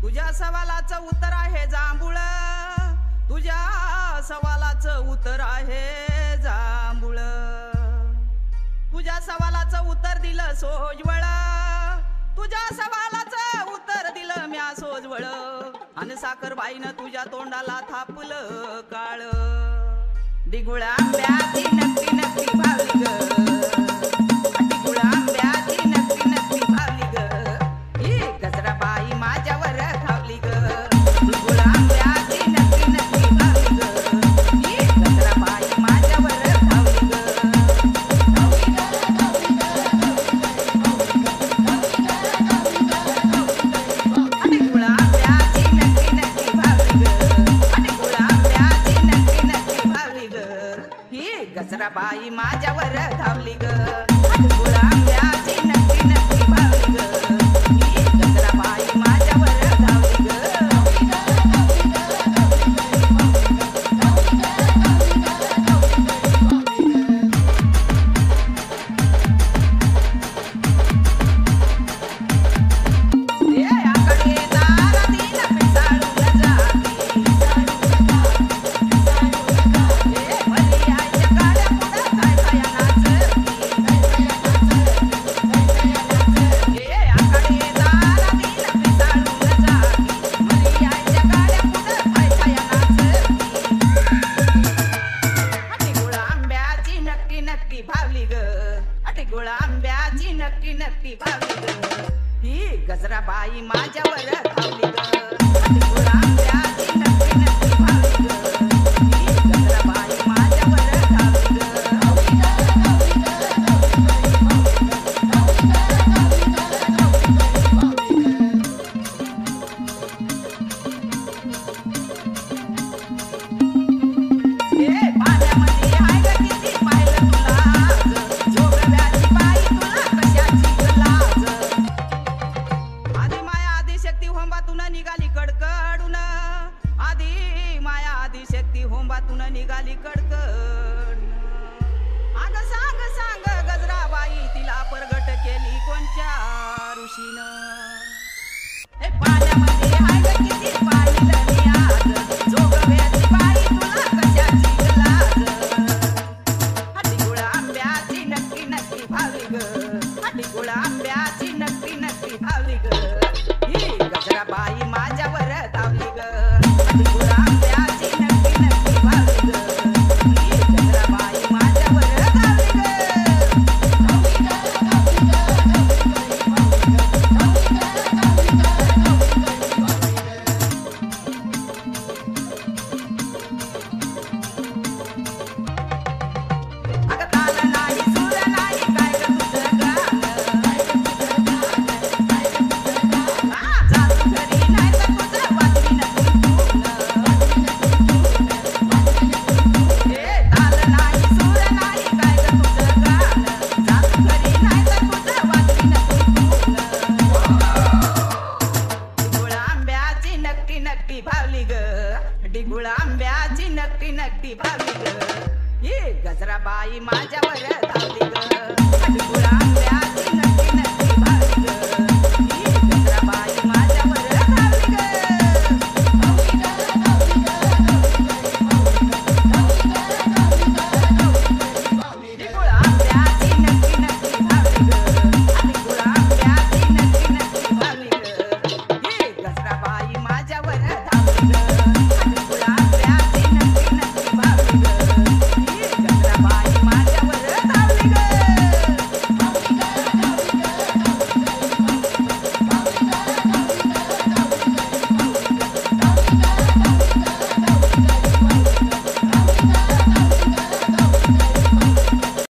तुझ्या सवालाचं उत्तर आहे जांभूळ, तुझ्या सवालाचं उत्तर आहे जांभूळ. तुझ्या सवालाचं उत्तर दिलं सोजवळ, तुझ्या सवालाचं उत्तर दिलं म्या सोजवळ. आणि साखरबाईनं तुझ्या तोंडाला थापलं काळ. डिगुळा आंब्याची नक्की नक्की भावली ग, डिगुळा आंब्याची नक्की नक्की भावली ग. ही गजराबाई माझ्यावर धावली ग, डिगुळा आंब्याची नक्की नक्की भावली ग. ही गजराबाई माझ्यावर धावली ग. डिगुळा आंब्याची नक्की नक्की भावली ग, डिगुळा आंब्याची नक्की नक्की भावली ग. ही गजराबाई माझ्यावर धावली ग, डिगुळा आंब्याची नक्की नक्की भावली ग. ही गजराबाई माझ्यावर धावली ग. आकडे तारा दिन पिसाळून जाती, भली आईच्या काड्या पुढं काय काय नाचती. आकडे तारा दिन पिसाळून जाती, भली आईच्या काड्या पुढं काय काय नाचती. डिगुळा आंब्याची नक्की नक्की भावली ग, डिगुळा आंब्याची नक्की नक्की भावली ग. ही गजराबाई माझ्यावर धावली ग, डिगुळा आंब्याची नक्की नक्की भावली ग. ही गजराबाई माझ्यावर धावली ग. पाण्यामध्ये हाय ग किती पाहिलं तुला आज, जोगव्याची बाई तुला कशाची ग लाज. आधी माया आदिशक्ती होंबातून निघाली कडकडून, आधी माया आदिशक्ती होंबातून निघाली कडकडून. अग सांग सांग गजराबाई तिला प्रगट केली कोणच्या ऋषीनं. हे पाण्यामध्ये हाय ग किती पाहिलं मी आज, जोगव्याची बाई तुला कशाची ग लाज. डिगुळा आंब्याची नक्की नक्की भावली ग, डिगुळा आंब्याची नक्की नक्की भावली ग. ही गजराबाई माझ्यावर धावली ग, डिगुळा आंब्याची नक्की नक्की भावली ग. ही गजराबाई माझ्यावर धावली ग. अगं ताल नाही सूर नाही काय ग तुझं गाणं. जादू घरी नाही तर तुझं वाजवी नको तून. ताल नाही सूर नाही काय ग तुझं गाणं. जादू घरी नाही तर तुझं वाजवी नको तून. डिगुळा आंब्याची नक्की नक्की भावली ग, डिगुळा आंब्याची नक्की नक्की भावली ग. ही गजराबाई माझ्यावर धावली ग.